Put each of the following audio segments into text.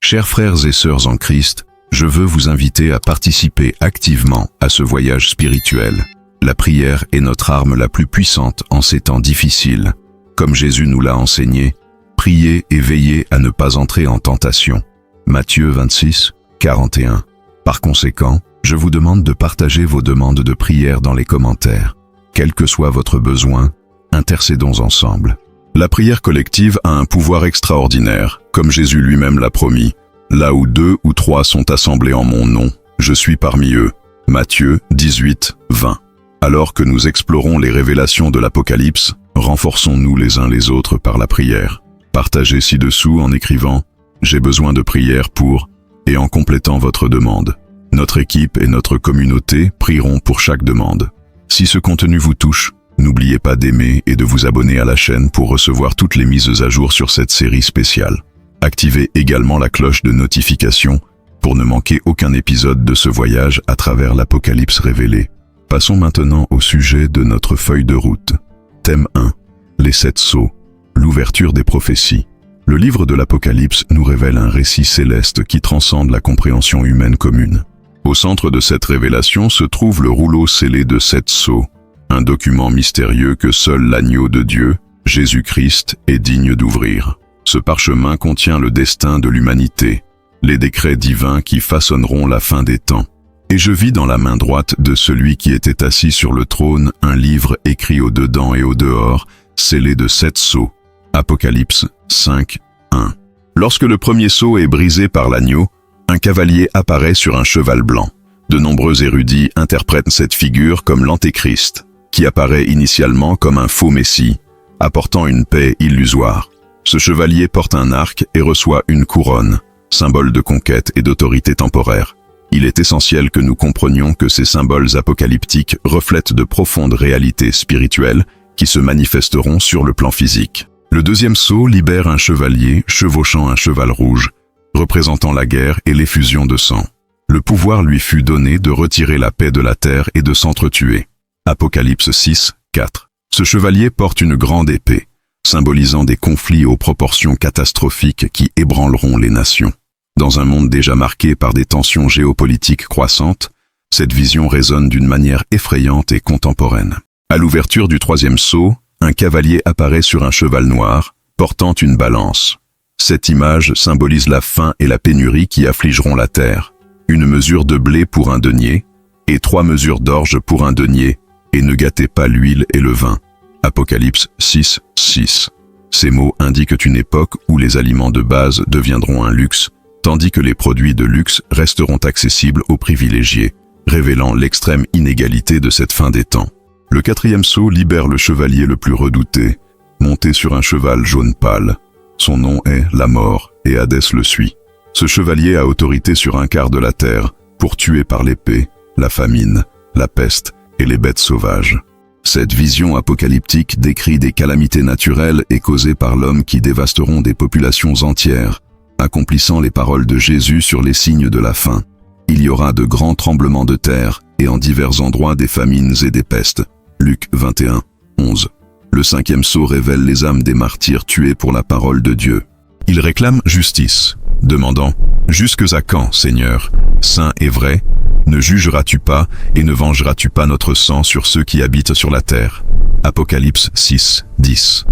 Chers frères et sœurs en Christ, je veux vous inviter à participer activement à ce voyage spirituel. La prière est notre arme la plus puissante en ces temps difficiles. Comme Jésus nous l'a enseigné, priez et veillez à ne pas entrer en tentation. Matthieu 26, 41. Par conséquent, je vous demande de partager vos demandes de prière dans les commentaires. Quel que soit votre besoin, intercédons ensemble. La prière collective a un pouvoir extraordinaire, comme Jésus lui-même l'a promis. Là où 2 ou 3 sont assemblés en mon nom, je suis parmi eux. Matthieu 18, 20. Alors que nous explorons les révélations de l'Apocalypse, renforçons-nous les uns les autres par la prière. Partagez ci-dessous en écrivant « J'ai besoin de prière pour » et en complétant votre demande. Notre équipe et notre communauté prieront pour chaque demande. Si ce contenu vous touche, n'oubliez pas d'aimer et de vous abonner à la chaîne pour recevoir toutes les mises à jour sur cette série spéciale. Activez également la cloche de notification pour ne manquer aucun épisode de ce voyage à travers l'Apocalypse révélé. Passons maintenant au sujet de notre feuille de route. Thème 1. Les 7 sceaux. L'ouverture des prophéties. Le livre de l'Apocalypse nous révèle un récit céleste qui transcende la compréhension humaine commune. Au centre de cette révélation se trouve le rouleau scellé de 7 sceaux. Un document mystérieux que seul l'agneau de Dieu, Jésus-Christ, est digne d'ouvrir. Ce parchemin contient le destin de l'humanité, les décrets divins qui façonneront la fin des temps. Et je vis dans la main droite de celui qui était assis sur le trône un livre écrit au dedans et au dehors, scellé de 7 sceaux. Apocalypse 5, 1. Lorsque le premier sceau est brisé par l'agneau, un cavalier apparaît sur un cheval blanc. De nombreux érudits interprètent cette figure comme l'Antéchrist, qui apparaît initialement comme un faux messie, apportant une paix illusoire. Ce chevalier porte un arc et reçoit une couronne, symbole de conquête et d'autorité temporaire. Il est essentiel que nous comprenions que ces symboles apocalyptiques reflètent de profondes réalités spirituelles qui se manifesteront sur le plan physique. Le deuxième sceau libère un chevalier chevauchant un cheval rouge, représentant la guerre et l'effusion de sang. Le pouvoir lui fut donné de retirer la paix de la terre et de s'entretuer. Apocalypse 6, 4. Ce chevalier porte une grande épée, symbolisant des conflits aux proportions catastrophiques qui ébranleront les nations. Dans un monde déjà marqué par des tensions géopolitiques croissantes, cette vision résonne d'une manière effrayante et contemporaine. À l'ouverture du troisième sceau, un cavalier apparaît sur un cheval noir, portant une balance. Cette image symbolise la faim et la pénurie qui affligeront la terre. Une mesure de blé pour un denier, et 3 mesures d'orge pour un denier, et ne gâtez pas l'huile et le vin. Apocalypse 6, 6. Ces mots indiquent une époque où les aliments de base deviendront un luxe, tandis que les produits de luxe resteront accessibles aux privilégiés, révélant l'extrême inégalité de cette fin des temps. Le quatrième sceau libère le chevalier le plus redouté, monté sur un cheval jaune pâle. Son nom est la mort, et Hadès le suit. Ce chevalier a autorité sur un quart de la terre, pour tuer par l'épée, la famine, la peste et les bêtes sauvages. Cette vision apocalyptique décrit des calamités naturelles et causées par l'homme qui dévasteront des populations entières, accomplissant les paroles de Jésus sur les signes de la fin. Il y aura de grands tremblements de terre et en divers endroits des famines et des pestes. Luc 21, 11. Le cinquième sceau révèle les âmes des martyrs tués pour la parole de Dieu. Il réclame justice, demandant « Jusque à quand, Seigneur, saint et vrai, ne jugeras-tu pas et ne vengeras-tu pas notre sang sur ceux qui habitent sur la terre ?» Apocalypse 6, 10.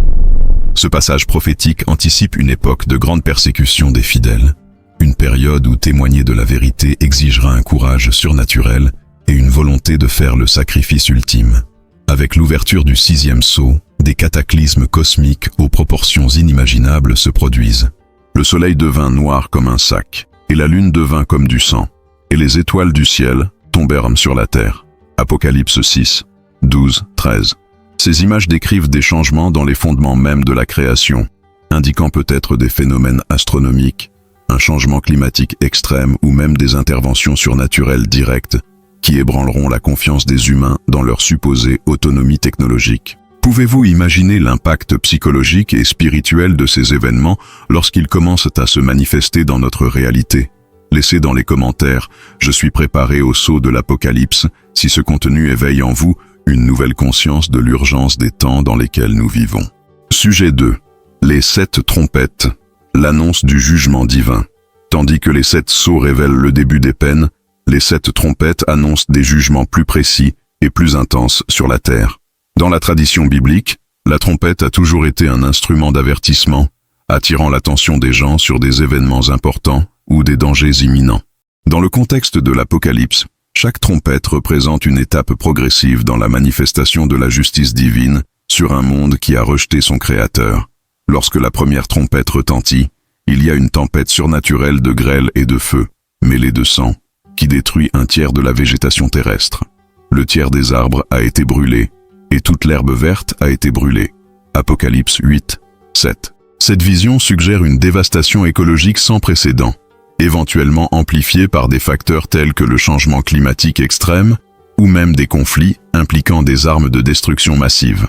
Ce passage prophétique anticipe une époque de grande persécution des fidèles, une période où témoigner de la vérité exigera un courage surnaturel et une volonté de faire le sacrifice ultime. Avec l'ouverture du 6e sceau, des cataclysmes cosmiques aux proportions inimaginables se produisent. Le soleil devint noir comme un sac, et la lune devint comme du sang, et les étoiles du ciel tombèrent sur la terre. Apocalypse 6, 12, 13. Ces images décrivent des changements dans les fondements mêmes de la création, indiquant peut-être des phénomènes astronomiques, un changement climatique extrême ou même des interventions surnaturelles directes qui ébranleront la confiance des humains dans leur supposée autonomie technologique. Pouvez-vous imaginer l'impact psychologique et spirituel de ces événements lorsqu'ils commencent à se manifester dans notre réalité? Laissez dans les commentaires « Je suis préparé au sceau de l'Apocalypse » si ce contenu éveille en vous une nouvelle conscience de l'urgence des temps dans lesquels nous vivons. Sujet 2. Les 7 trompettes. L'annonce du jugement divin. Tandis que les 7 sceaux révèlent le début des peines, les 7 trompettes annoncent des jugements plus précis et plus intenses sur la terre. Dans la tradition biblique, la trompette a toujours été un instrument d'avertissement, attirant l'attention des gens sur des événements importants ou des dangers imminents. Dans le contexte de l'Apocalypse, chaque trompette représente une étape progressive dans la manifestation de la justice divine sur un monde qui a rejeté son Créateur. Lorsque la première trompette retentit, il y a une tempête surnaturelle de grêle et de feu, mêlée de sang, qui détruit un tiers de la végétation terrestre. Le tiers des arbres a été brûlé, et toute l'herbe verte a été brûlée. Apocalypse 8, 7. Cette vision suggère une dévastation écologique sans précédent, éventuellement amplifiée par des facteurs tels que le changement climatique extrême, ou même des conflits impliquant des armes de destruction massive.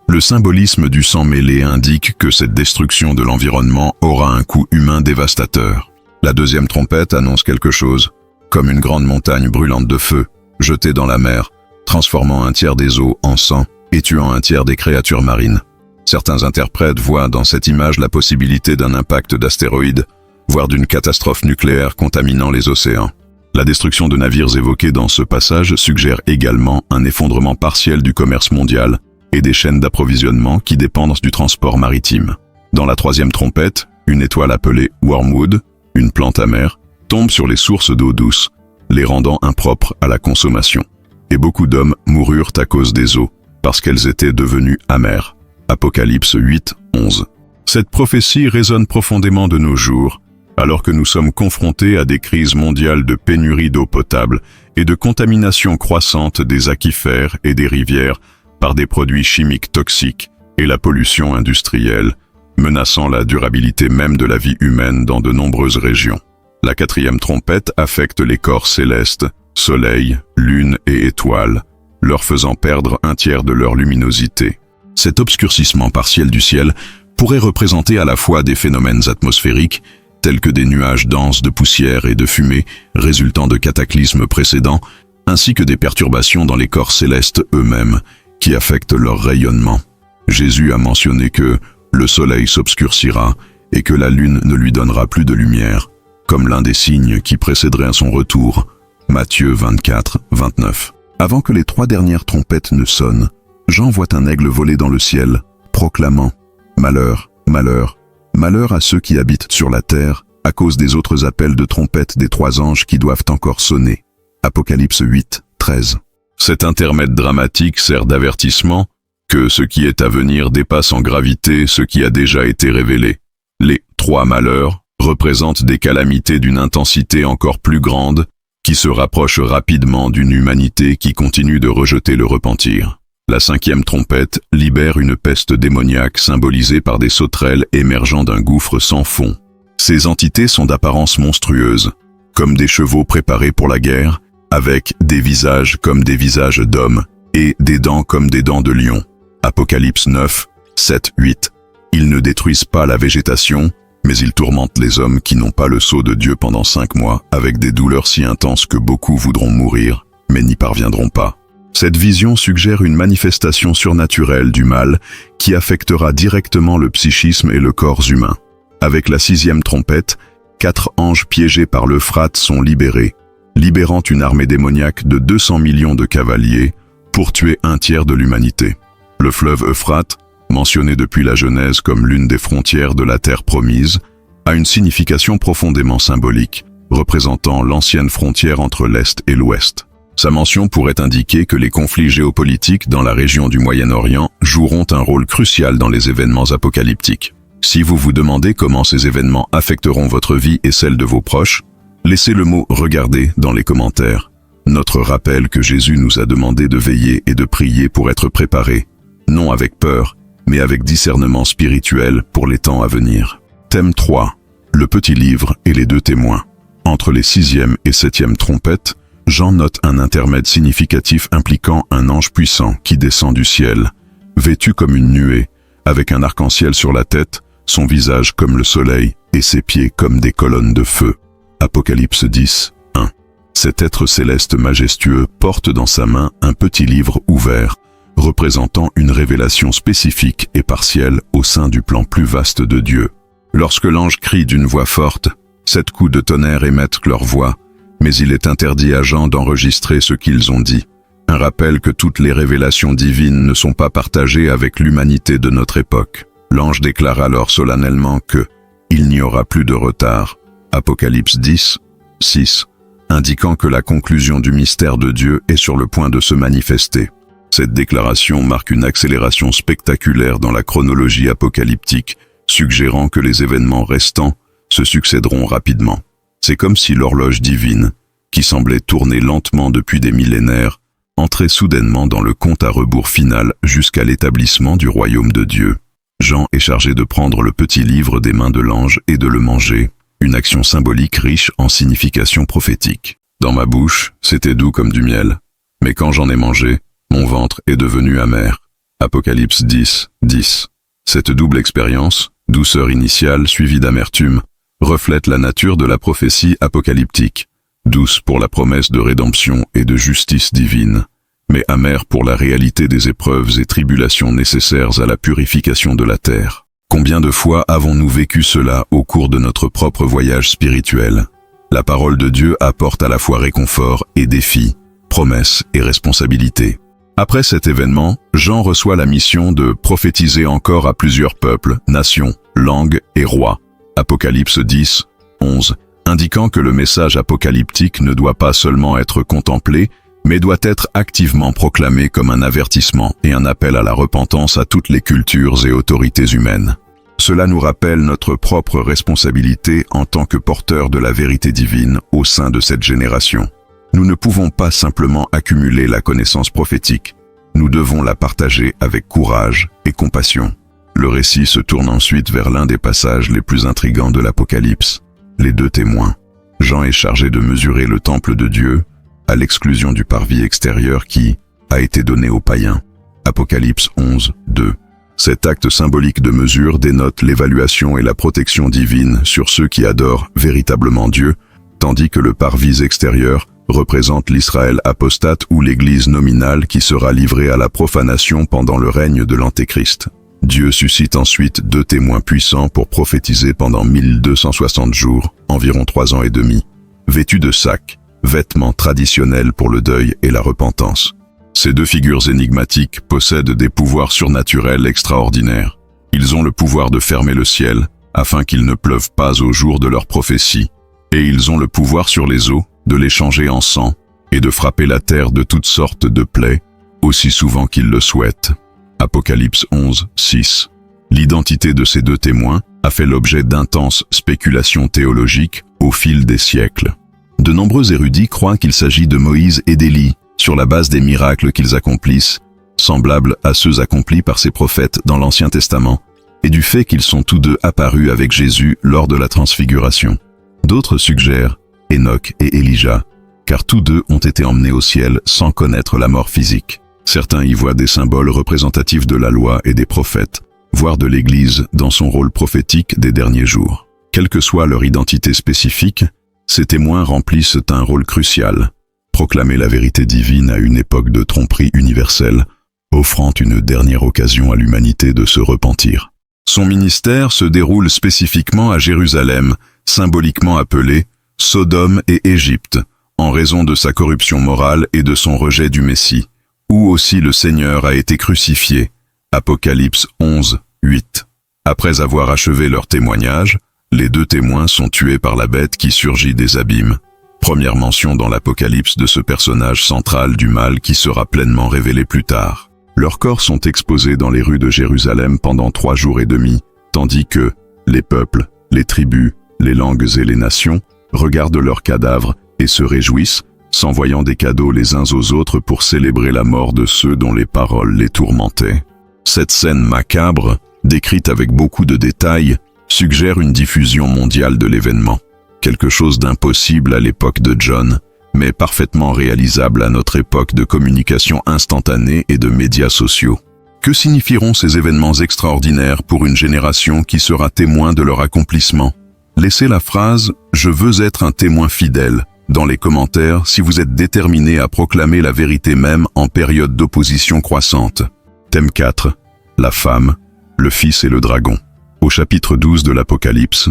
Le symbolisme du sang mêlé indique que cette destruction de l'environnement aura un coût humain dévastateur. La deuxième trompette annonce quelque chose, comme une grande montagne brûlante de feu, jetée dans la mer, transformant un tiers des eaux en sang et tuant un tiers des créatures marines. Certains interprètes voient dans cette image la possibilité d'un impact d'astéroïdes, voire d'une catastrophe nucléaire contaminant les océans. La destruction de navires évoquée dans ce passage suggère également un effondrement partiel du commerce mondial et des chaînes d'approvisionnement qui dépendent du transport maritime. Dans la troisième trompette, une étoile appelée Wormwood, une plante amère, tombe sur les sources d'eau douce, les rendant impropres à la consommation. Et beaucoup d'hommes moururent à cause des eaux, parce qu'elles étaient devenues amères. Apocalypse 8, 11. Cette prophétie résonne profondément de nos jours, alors que nous sommes confrontés à des crises mondiales de pénurie d'eau potable et de contamination croissante des aquifères et des rivières par des produits chimiques toxiques et la pollution industrielle, menaçant la durabilité même de la vie humaine dans de nombreuses régions. La quatrième trompette affecte les corps célestes, soleil, lune et étoiles, leur faisant perdre un tiers de leur luminosité. Cet obscurcissement partiel du ciel pourrait représenter à la fois des phénomènes atmosphériques, tels que des nuages denses de poussière et de fumée résultant de cataclysmes précédents, ainsi que des perturbations dans les corps célestes eux-mêmes, qui affectent leur rayonnement. Jésus a mentionné que le soleil s'obscurcira et que la lune ne lui donnera plus de lumière, comme l'un des signes qui précéderait à son retour. Matthieu 24, 29. Avant que les 3 dernières trompettes ne sonnent, Jean voit un aigle voler dans le ciel, proclamant « Malheur, malheur, malheur à ceux qui habitent sur la terre, à cause des autres appels de trompette des 3 anges qui doivent encore sonner. » Apocalypse 8, 13. Cet intermède dramatique sert d'avertissement que ce qui est à venir dépasse en gravité ce qui a déjà été révélé. Les 3 malheurs représentent des calamités d'une intensité encore plus grande qui se rapprochent rapidement d'une humanité qui continue de rejeter le repentir. La 5e trompette libère une peste démoniaque symbolisée par des sauterelles émergeant d'un gouffre sans fond. Ces entités sont d'apparence monstrueuse, comme des chevaux préparés pour la guerre, avec des visages comme des visages d'hommes et des dents comme des dents de lion. Apocalypse 9, 7, 8. Ils ne détruisent pas la végétation, mais ils tourmentent les hommes qui n'ont pas le sceau de Dieu pendant 5 mois, avec des douleurs si intenses que beaucoup voudront mourir, mais n'y parviendront pas. Cette vision suggère une manifestation surnaturelle du mal qui affectera directement le psychisme et le corps humain. Avec la 6e trompette, 4 anges piégés par l'Euphrate sont libérés, libérant une armée démoniaque de 200 millions de cavaliers pour tuer un tiers de l'humanité. Le fleuve Euphrate, mentionné depuis la Genèse comme l'une des frontières de la terre promise, a une signification profondément symbolique, représentant l'ancienne frontière entre l'Est et l'Ouest. Sa mention pourrait indiquer que les conflits géopolitiques dans la région du Moyen-Orient joueront un rôle crucial dans les événements apocalyptiques. Si vous vous demandez comment ces événements affecteront votre vie et celle de vos proches, laissez le mot « regarder » dans les commentaires. Notre rappel que Jésus nous a demandé de veiller et de prier pour être préparés, non avec peur, mais avec discernement spirituel pour les temps à venir. Thème 3. Le petit livre et les 2 témoins. Entre les 6e et 7e trompettes, Jean note un intermède significatif impliquant un ange puissant qui descend du ciel, vêtu comme une nuée, avec un arc-en-ciel sur la tête, son visage comme le soleil et ses pieds comme des colonnes de feu. Apocalypse 10, 1. Cet être céleste majestueux porte dans sa main un petit livre ouvert, représentant une révélation spécifique et partielle au sein du plan plus vaste de Dieu. Lorsque l'ange crie d'une voix forte, 7 coups de tonnerre émettent leur voix, mais il est interdit à Jean d'enregistrer ce qu'ils ont dit. Un rappel que toutes les révélations divines ne sont pas partagées avec l'humanité de notre époque. L'ange déclare alors solennellement que « il n'y aura plus de retard ». Apocalypse 10, 6, indiquant que la conclusion du mystère de Dieu est sur le point de se manifester. Cette déclaration marque une accélération spectaculaire dans la chronologie apocalyptique, suggérant que les événements restants se succéderont rapidement. C'est comme si l'horloge divine, qui semblait tourner lentement depuis des millénaires, entrait soudainement dans le compte à rebours final jusqu'à l'établissement du royaume de Dieu. Jean est chargé de prendre le petit livre des mains de l'ange et de le manger, une action symbolique riche en signification prophétique. Dans ma bouche, c'était doux comme du miel, mais quand j'en ai mangé, mon ventre est devenu amer. Apocalypse 10, 10. Cette double expérience, douceur initiale suivie d'amertume, reflète la nature de la prophétie apocalyptique, douce pour la promesse de rédemption et de justice divine, mais amère pour la réalité des épreuves et tribulations nécessaires à la purification de la terre. Combien de fois avons-nous vécu cela au cours de notre propre voyage spirituel? La parole de Dieu apporte à la fois réconfort et défi, promesse et responsabilité. Après cet événement, Jean reçoit la mission de prophétiser encore à plusieurs peuples, nations, langues et rois. Apocalypse 10, 11, indiquant que le message apocalyptique ne doit pas seulement être contemplé, mais doit être activement proclamé comme un avertissement et un appel à la repentance à toutes les cultures et autorités humaines. Cela nous rappelle notre propre responsabilité en tant que porteurs de la vérité divine au sein de cette génération. Nous ne pouvons pas simplement accumuler la connaissance prophétique, nous devons la partager avec courage et compassion. Le récit se tourne ensuite vers l'un des passages les plus intrigants de l'Apocalypse, les 2 témoins. Jean est chargé de mesurer le temple de Dieu, à l'exclusion du parvis extérieur qui a été donné aux païens. Apocalypse 11, 2. Cet acte symbolique de mesure dénote l'évaluation et la protection divine sur ceux qui adorent véritablement Dieu, tandis que le parvis extérieur représente l'Israël apostate ou l'Église nominale qui sera livrée à la profanation pendant le règne de l'Antéchrist. Dieu suscite ensuite 2 témoins puissants pour prophétiser pendant 1260 jours, environ 3 ans et demi, vêtus de sacs, vêtements traditionnels pour le deuil et la repentance. Ces 2 figures énigmatiques possèdent des pouvoirs surnaturels extraordinaires. Ils ont le pouvoir de fermer le ciel, afin qu'il ne pleuve pas au jour de leur prophétie, et ils ont le pouvoir sur les eaux, de les changer en sang, et de frapper la terre de toutes sortes de plaies, aussi souvent qu'ils le souhaitent. Apocalypse 11, 6. L'identité de ces 2 témoins a fait l'objet d'intenses spéculations théologiques au fil des siècles. De nombreux érudits croient qu'il s'agit de Moïse et d'Élie, sur la base des miracles qu'ils accomplissent, semblables à ceux accomplis par ces prophètes dans l'Ancien Testament, et du fait qu'ils sont tous 2 apparus avec Jésus lors de la transfiguration. D'autres suggèrent Enoch et Elijah, car tous 2 ont été emmenés au ciel sans connaître la mort physique. Certains y voient des symboles représentatifs de la loi et des prophètes, voire de l'Église dans son rôle prophétique des derniers jours. Quelle que soit leur identité spécifique, ces témoins remplissent un rôle crucial, proclamer la vérité divine à une époque de tromperie universelle, offrant une dernière occasion à l'humanité de se repentir. Son ministère se déroule spécifiquement à Jérusalem, symboliquement appelée Sodome et Égypte, en raison de sa corruption morale et de son rejet du Messie, où aussi le Seigneur a été crucifié. Apocalypse 11, 8. Après avoir achevé leur témoignage, les 2 témoins sont tués par la bête qui surgit des abîmes. Première mention dans l'Apocalypse de ce personnage central du mal qui sera pleinement révélé plus tard. Leurs corps sont exposés dans les rues de Jérusalem pendant 3 jours et demi, tandis que les peuples, les tribus, les langues et les nations regardent leurs cadavres et se réjouissent, s'envoyant des cadeaux les uns aux autres pour célébrer la mort de ceux dont les paroles les tourmentaient. Cette scène macabre, décrite avec beaucoup de détails, suggère une diffusion mondiale de l'événement. Quelque chose d'impossible à l'époque de John, mais parfaitement réalisable à notre époque de communication instantanée et de médias sociaux. Que signifieront ces événements extraordinaires pour une génération qui sera témoin de leur accomplissement? Laissez la phrase « Je veux être un témoin fidèle » dans les commentaires si vous êtes déterminé à proclamer la vérité même en période d'opposition croissante. Thème 4. La femme, le fils et le dragon. Au chapitre 12 de l'Apocalypse,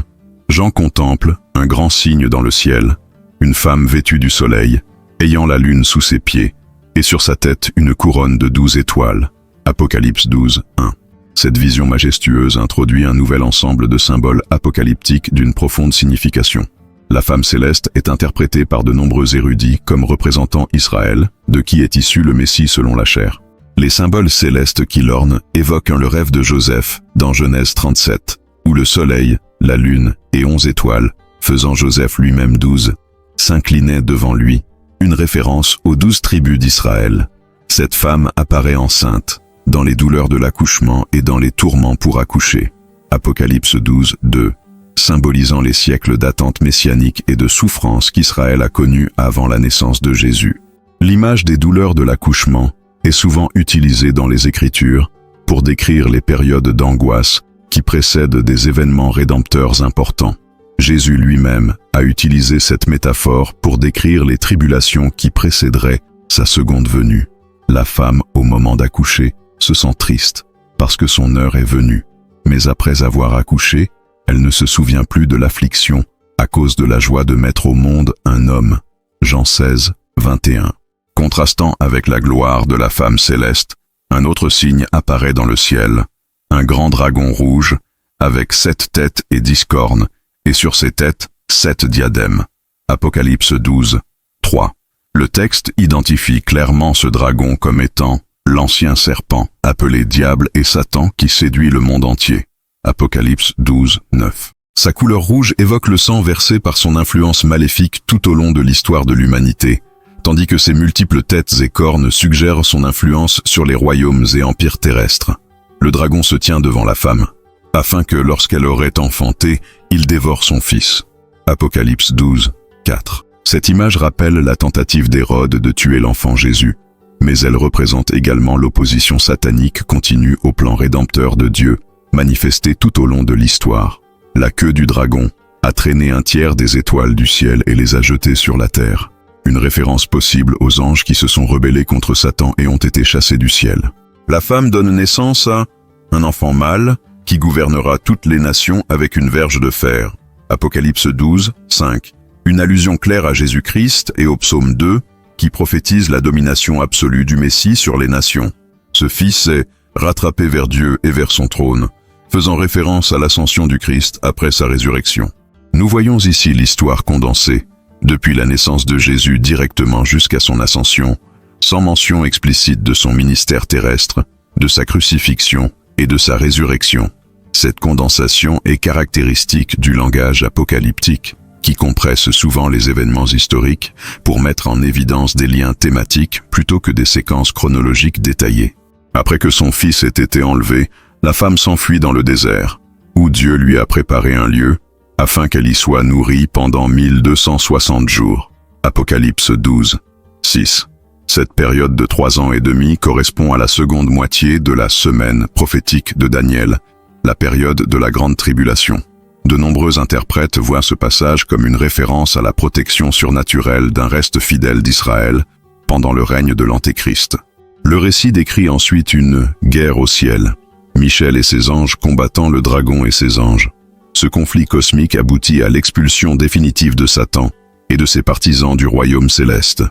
Jean contemple un grand signe dans le ciel, une femme vêtue du soleil, ayant la lune sous ses pieds, et sur sa tête une couronne de 12 étoiles. Apocalypse 12, 1. Cette vision majestueuse introduit un nouvel ensemble de symboles apocalyptiques d'une profonde signification. La femme céleste est interprétée par de nombreux érudits comme représentant Israël, de qui est issu le Messie selon la chair. Les symboles célestes qui l'ornent évoquent le rêve de Joseph dans Genèse 37, où le soleil, la lune et 11 étoiles, faisant Joseph lui-même 12, s'inclinaient devant lui, une référence aux 12 tribus d'Israël. Cette femme apparaît enceinte, dans les douleurs de l'accouchement et dans les tourments pour accoucher. Apocalypse 12, 2. Symbolisant les siècles d'attente messianique et de souffrance qu'Israël a connus avant la naissance de Jésus. L'image des douleurs de l'accouchement est souvent utilisée dans les Écritures pour décrire les périodes d'angoisse qui précèdent des événements rédempteurs importants. Jésus lui-même a utilisé cette métaphore pour décrire les tribulations qui précéderaient sa seconde venue. La femme, au moment d'accoucher, se sent triste parce que son heure est venue, mais après avoir accouché, elle ne se souvient plus de l'affliction à cause de la joie de mettre au monde un homme. Jean 16, 21. Contrastant avec la gloire de la femme céleste, un autre signe apparaît dans le ciel, un grand dragon rouge, avec 7 têtes et 10 cornes, et sur ses têtes, 7 diadèmes. Apocalypse 12, 3. Le texte identifie clairement ce dragon comme étant l'ancien serpent, appelé Diable et Satan qui séduit le monde entier. Apocalypse 12, 9. Sa couleur rouge évoque le sang versé par son influence maléfique tout au long de l'histoire de l'humanité, tandis que ses multiples têtes et cornes suggèrent son influence sur les royaumes et empires terrestres. Le dragon se tient devant la femme, afin que lorsqu'elle aurait enfanté, il dévore son fils. Apocalypse 12, 4. Cette image rappelle la tentative d'Hérode de tuer l'enfant Jésus, mais elle représente également l'opposition satanique continue au plan rédempteur de Dieu, manifestée tout au long de l'histoire. La queue du dragon a traîné un tiers des étoiles du ciel et les a jetées sur la terre. Une référence possible aux anges qui se sont rebellés contre Satan et ont été chassés du ciel. La femme donne naissance à un enfant mâle qui gouvernera toutes les nations avec une verge de fer. Apocalypse 12, 5. Une allusion claire à Jésus-Christ et au psaume 2 qui prophétise la domination absolue du Messie sur les nations. Ce fils est rattrapé vers Dieu et vers son trône, faisant référence à l'ascension du Christ après sa résurrection. Nous voyons ici l'histoire condensée, depuis la naissance de Jésus directement jusqu'à son ascension, sans mention explicite de son ministère terrestre, de sa crucifixion et de sa résurrection. Cette condensation est caractéristique du langage apocalyptique, qui compresse souvent les événements historiques pour mettre en évidence des liens thématiques plutôt que des séquences chronologiques détaillées. Après que son fils ait été enlevé, la femme s'enfuit dans le désert, où Dieu lui a préparé un lieu, afin qu'elle y soit nourrie pendant 1260 jours. Apocalypse 12, 6. Cette période de 3 ans et demi correspond à la seconde moitié de la semaine prophétique de Daniel, la période de la grande tribulation. De nombreux interprètes voient ce passage comme une référence à la protection surnaturelle d'un reste fidèle d'Israël pendant le règne de l'Antéchrist. Le récit décrit ensuite une guerre au ciel, Michel et ses anges combattant le dragon et ses anges. Ce conflit cosmique aboutit à l'expulsion définitive de Satan et de ses partisans du royaume céleste.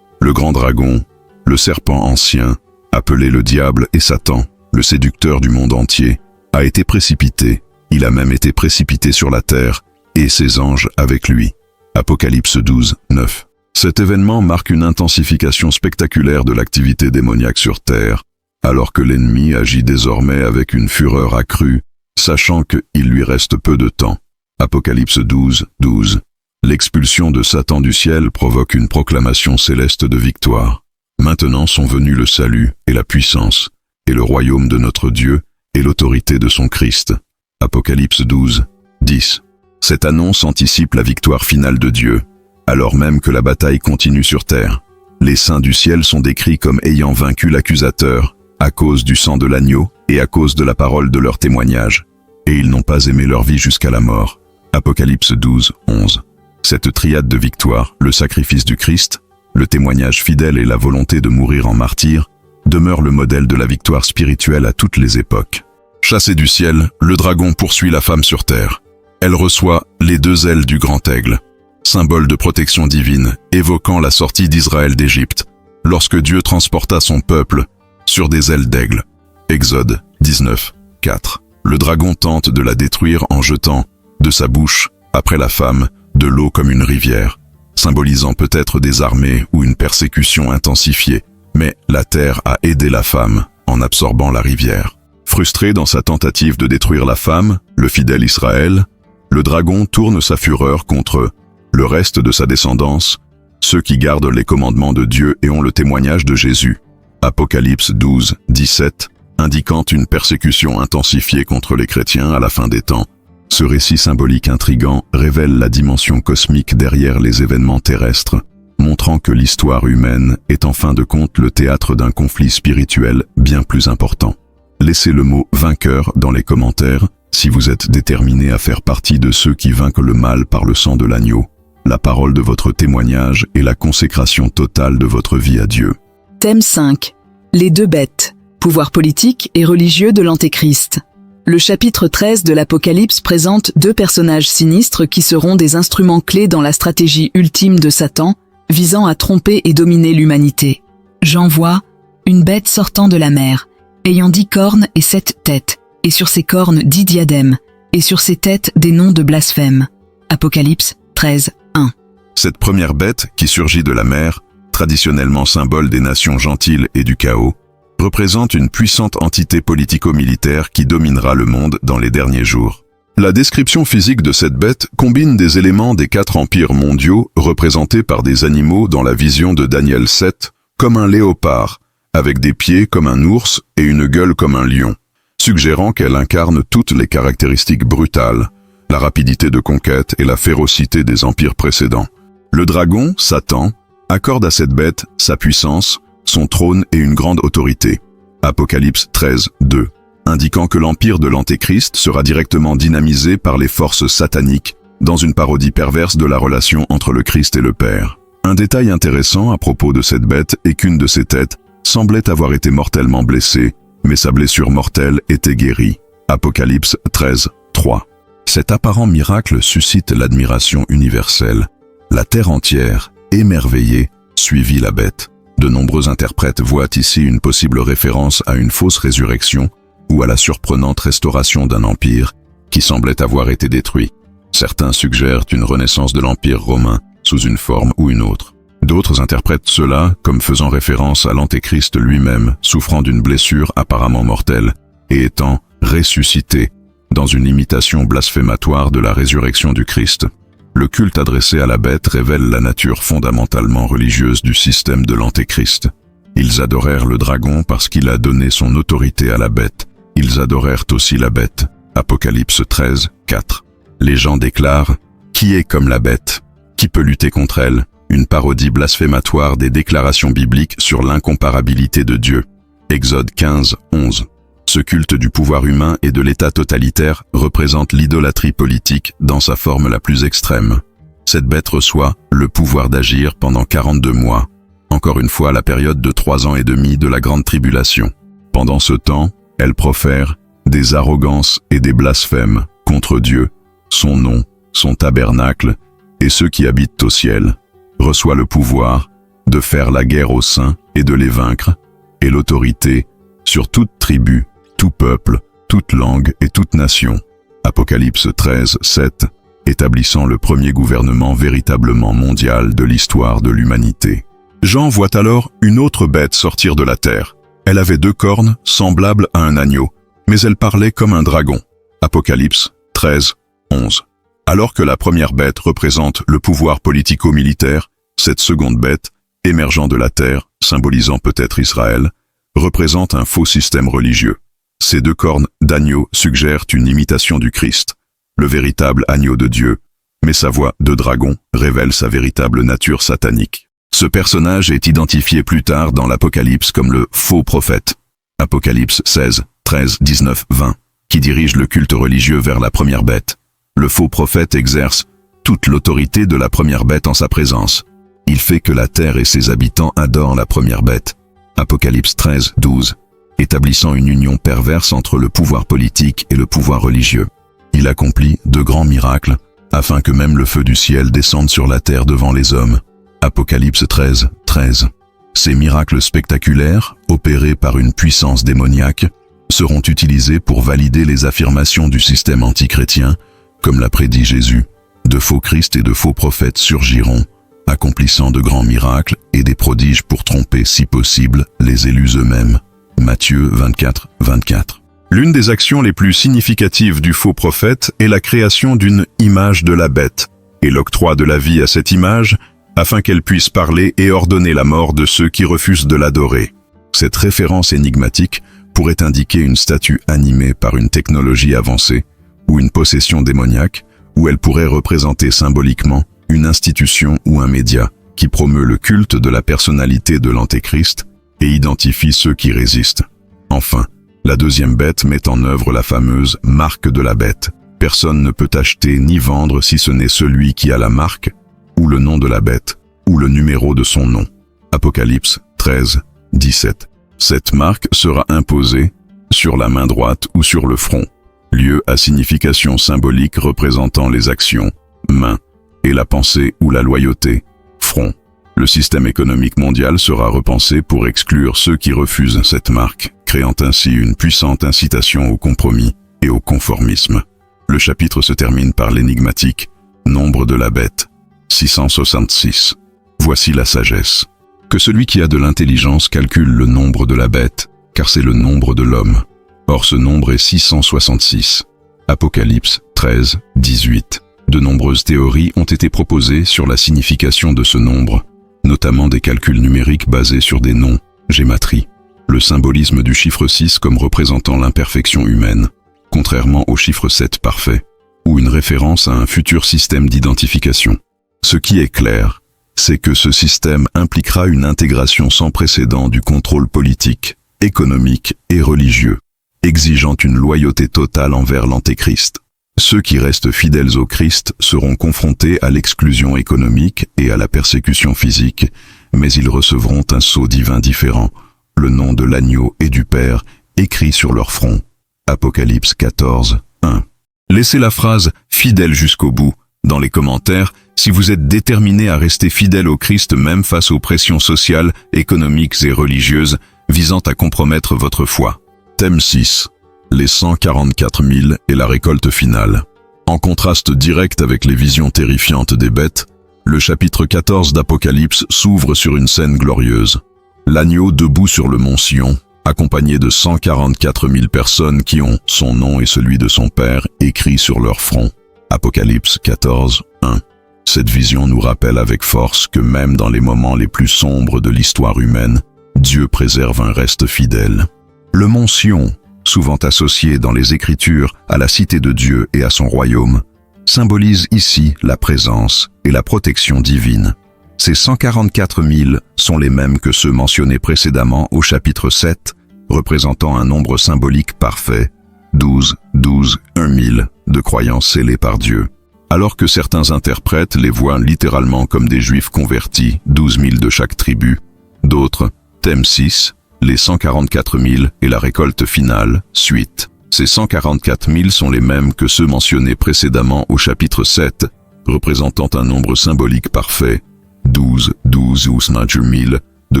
Le grand dragon, le serpent ancien, appelé le diable et Satan, le séducteur du monde entier, a été précipité. Il a même été précipité sur la terre, et ses anges avec lui. Apocalypse 12, 9. Cet événement marque une intensification spectaculaire de l'activité démoniaque sur terre, alors que l'ennemi agit désormais avec une fureur accrue, sachant qu'il lui reste peu de temps. Apocalypse 12, 12. L'expulsion de Satan du ciel provoque une proclamation céleste de victoire. Maintenant sont venus le salut et la puissance, et le royaume de notre Dieu, et l'autorité de son Christ. Apocalypse 12, 10. Cette annonce anticipe la victoire finale de Dieu, alors même que la bataille continue sur terre. Les saints du ciel sont décrits comme ayant vaincu l'accusateur, à cause du sang de l'agneau et à cause de la parole de leur témoignage, et ils n'ont pas aimé leur vie jusqu'à la mort. Apocalypse 12, 11. Cette triade de victoire, le sacrifice du Christ, le témoignage fidèle et la volonté de mourir en martyr, demeure le modèle de la victoire spirituelle à toutes les époques. Chassé du ciel, le dragon poursuit la femme sur terre. Elle reçoit les deux ailes du grand aigle, symbole de protection divine, évoquant la sortie d'Israël d'Égypte, lorsque Dieu transporta son peuple sur des ailes d'aigle. Exode 19, 4. Le dragon tente de la détruire en jetant de sa bouche, après la femme, de l'eau comme une rivière, symbolisant peut-être des armées ou une persécution intensifiée, mais la terre a aidé la femme en absorbant la rivière. Frustré dans sa tentative de détruire la femme, le fidèle Israël, le dragon tourne sa fureur contre le reste de sa descendance, ceux qui gardent les commandements de Dieu et ont le témoignage de Jésus. Apocalypse 12, 17, indiquant une persécution intensifiée contre les chrétiens à la fin des temps. Ce récit symbolique intrigant révèle la dimension cosmique derrière les événements terrestres, montrant que l'histoire humaine est en fin de compte le théâtre d'un conflit spirituel bien plus important. Laissez le mot « vainqueur » dans les commentaires si vous êtes déterminé à faire partie de ceux qui vainquent le mal par le sang de l'agneau, la parole de votre témoignage et la consécration totale de votre vie à Dieu. Thème 5. Les deux bêtes, pouvoir politique et religieux de l'Antéchrist. Le chapitre 13 de l'Apocalypse présente deux personnages sinistres qui seront des instruments clés dans la stratégie ultime de Satan, visant à tromper et dominer l'humanité. J'en vois une bête sortant de la mer, ayant 10 cornes et 7 têtes, et sur ses cornes 10 diadèmes, et sur ses têtes des noms de blasphème. Apocalypse 13, 1. Cette première bête, qui surgit de la mer, traditionnellement symbole des nations gentiles et du chaos, représente une puissante entité politico-militaire qui dominera le monde dans les derniers jours. La description physique de cette bête combine des éléments des 4 empires mondiaux représentés par des animaux dans la vision de Daniel 7, comme un léopard, avec des pieds comme un ours et une gueule comme un lion, suggérant qu'elle incarne toutes les caractéristiques brutales, la rapidité de conquête et la férocité des empires précédents. Le dragon, Satan, accorde à cette bête sa puissance, son trône et une grande autorité. Apocalypse 13, 2, indiquant que l'empire de l'Antéchrist sera directement dynamisé par les forces sataniques, dans une parodie perverse de la relation entre le Christ et le Père. Un détail intéressant à propos de cette bête est qu'une de ses têtes semblait avoir été mortellement blessée, mais sa blessure mortelle était guérie. Apocalypse 13, 3. Cet apparent miracle suscite l'admiration universelle. La terre entière, émerveillée, suivit la bête. De nombreux interprètes voient ici une possible référence à une fausse résurrection ou à la surprenante restauration d'un empire qui semblait avoir été détruit. Certains suggèrent une renaissance de l'empire romain sous une forme ou une autre. D'autres interprètent cela comme faisant référence à l'Antéchrist lui-même, souffrant d'une blessure apparemment mortelle et étant ressuscité dans une imitation blasphématoire de la résurrection du Christ. Le culte adressé à la bête révèle la nature fondamentalement religieuse du système de l'Antéchrist. Ils adorèrent le dragon parce qu'il a donné son autorité à la bête. Ils adorèrent aussi la bête. Apocalypse 13, 4. Les gens déclarent « Qui est comme la bête ? Qui peut lutter contre elle ?» Une parodie blasphématoire des déclarations bibliques sur l'incomparabilité de Dieu. Exode 15, 11. Ce culte du pouvoir humain et de l'état totalitaire représente l'idolâtrie politique dans sa forme la plus extrême. Cette bête reçoit le pouvoir d'agir pendant 42 mois, encore une fois la période de 3 ans et demi de la grande tribulation. Pendant ce temps, elle profère des arrogances et des blasphèmes contre Dieu, son nom, son tabernacle et ceux qui habitent au ciel, reçoit le pouvoir de faire la guerre aux saints et de les vaincre, et l'autorité sur toute tribu, tout peuple, toute langue et toute nation. Apocalypse 13, 7, établissant le premier gouvernement véritablement mondial de l'histoire de l'humanité. Jean voit alors une autre bête sortir de la terre. Elle avait 2 cornes, semblables à un agneau, mais elle parlait comme un dragon. Apocalypse 13, 11. Alors que la première bête représente le pouvoir politico-militaire, cette seconde bête, émergeant de la terre, symbolisant peut-être Israël, représente un faux système religieux. Ces 2 cornes d'agneau suggèrent une imitation du Christ, le véritable agneau de Dieu, mais sa voix de dragon révèle sa véritable nature satanique. Ce personnage est identifié plus tard dans l'Apocalypse comme le faux prophète. Apocalypse 16, 13, 19, 20, qui dirige le culte religieux vers la première bête. Le faux prophète exerce toute l'autorité de la première bête en sa présence. Il fait que la terre et ses habitants adorent la première bête. Apocalypse 13, 12, établissant une union perverse entre le pouvoir politique et le pouvoir religieux. Il accomplit de grands miracles, afin que même le feu du ciel descende sur la terre devant les hommes. Apocalypse 13, 13. Ces miracles spectaculaires, opérés par une puissance démoniaque, seront utilisés pour valider les affirmations du système antichrétien, comme l'a prédit Jésus. De faux Christ et de faux prophètes surgiront, accomplissant de grands miracles et des prodiges pour tromper, si possible, les élus eux-mêmes. Matthieu 24, 24. L'une des actions les plus significatives du faux prophète est la création d'une image de la bête, et l'octroi de la vie à cette image, afin qu'elle puisse parler et ordonner la mort de ceux qui refusent de l'adorer. Cette référence énigmatique pourrait indiquer une statue animée par une technologie avancée, ou une possession démoniaque, ou elle pourrait représenter symboliquement une institution ou un média qui promeut le culte de la personnalité de l'Antéchrist et identifie ceux qui résistent. Enfin, la deuxième bête met en œuvre la fameuse marque de la bête. Personne ne peut acheter ni vendre si ce n'est celui qui a la marque, ou le nom de la bête, ou le numéro de son nom. Apocalypse 13, 17. Cette marque sera imposée sur la main droite ou sur le front, lieu à signification symbolique représentant les actions, main, et la pensée ou la loyauté, front. Le système économique mondial sera repensé pour exclure ceux qui refusent cette marque, créant ainsi une puissante incitation au compromis et au conformisme. Le chapitre se termine par l'énigmatique « Nombre de la bête » 666. Voici la sagesse. Que celui qui a de l'intelligence calcule le nombre de la bête, car c'est le nombre de l'homme. Or ce nombre est 666. Apocalypse 13, 18. De nombreuses théories ont été proposées sur la signification de ce nombre, notamment des calculs numériques basés sur des noms, gématrie, le symbolisme du chiffre 6 comme représentant l'imperfection humaine, contrairement au chiffre 7 parfait, ou une référence à un futur système d'identification. Ce qui est clair, c'est que ce système impliquera une intégration sans précédent du contrôle politique, économique et religieux, exigeant une loyauté totale envers l'Antéchrist. Ceux qui restent fidèles au Christ seront confrontés à l'exclusion économique et à la persécution physique, mais ils recevront un sceau divin différent, le nom de l'agneau et du Père écrit sur leur front. Apocalypse 14, 1. Laissez la phrase « fidèle jusqu'au bout » dans les commentaires si vous êtes déterminé à rester fidèle au Christ même face aux pressions sociales, économiques et religieuses visant à compromettre votre foi. Thème 6. Les 144 000 et la récolte finale. En contraste direct avec les visions terrifiantes des bêtes, le chapitre 14 d'Apocalypse s'ouvre sur une scène glorieuse. L'agneau debout sur le mont Sion, accompagné de 144 000 personnes qui ont son nom et celui de son Père écrit sur leur front. Apocalypse 14, 1. Cette vision nous rappelle avec force que même dans les moments les plus sombres de l'histoire humaine, Dieu préserve un reste fidèle. Le mont Sion, souvent associé dans les Écritures à la cité de Dieu et à son royaume, symbolise ici la présence et la protection divine. Ces 144 000 sont les mêmes que ceux mentionnés précédemment au chapitre 7, représentant un nombre symbolique parfait, 12, 12, 1000 de croyants scellés par Dieu. Alors que certains interprètes les voient littéralement comme des Juifs convertis, 12 000 de chaque tribu, d'autres, thème 6, les 144 000 et la récolte finale, suite. Ces 144 000 sont les mêmes que ceux mentionnés précédemment au chapitre 7, représentant un nombre symbolique parfait, 12, 12 ou 1000 de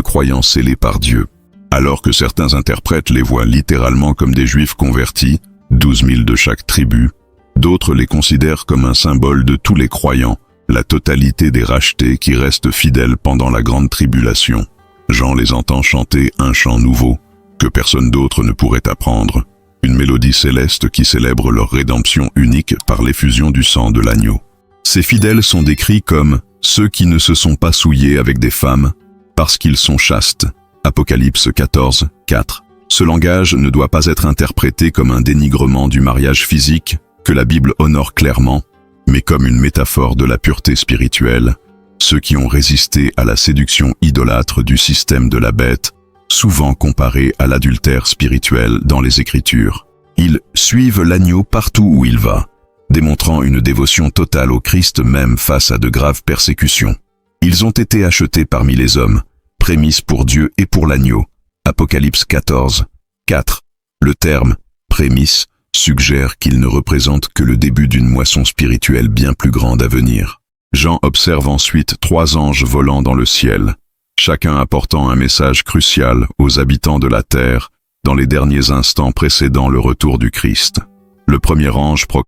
croyants scellés par Dieu. Alors que certains interprètes les voient littéralement comme des Juifs convertis, 12 000 de chaque tribu, d'autres les considèrent comme un symbole de tous les croyants, la totalité des rachetés qui restent fidèles pendant la grande tribulation. Jean les entend chanter un chant nouveau, que personne d'autre ne pourrait apprendre, une mélodie céleste qui célèbre leur rédemption unique par l'effusion du sang de l'agneau. Ces fidèles sont décrits comme ceux qui ne se sont pas souillés avec des femmes, parce qu'ils sont chastes. Apocalypse 14, 4. Ce langage ne doit pas être interprété comme un dénigrement du mariage physique, que la Bible honore clairement, mais comme une métaphore de la pureté spirituelle, ceux qui ont résisté à la séduction idolâtre du système de la bête, souvent comparé à l'adultère spirituel dans les Écritures. Ils suivent l'agneau partout où il va, démontrant une dévotion totale au Christ même face à de graves persécutions. Ils ont été achetés parmi les hommes, prémices pour Dieu et pour l'agneau. Apocalypse 14, 4. Le terme « prémices » suggèrent qu'ils ne représentent que le début d'une moisson spirituelle bien plus grande à venir. Jean observe ensuite 3 anges volant dans le ciel, chacun apportant un message crucial aux habitants de la terre dans les derniers instants précédant le retour du Christ. Le premier ange proclame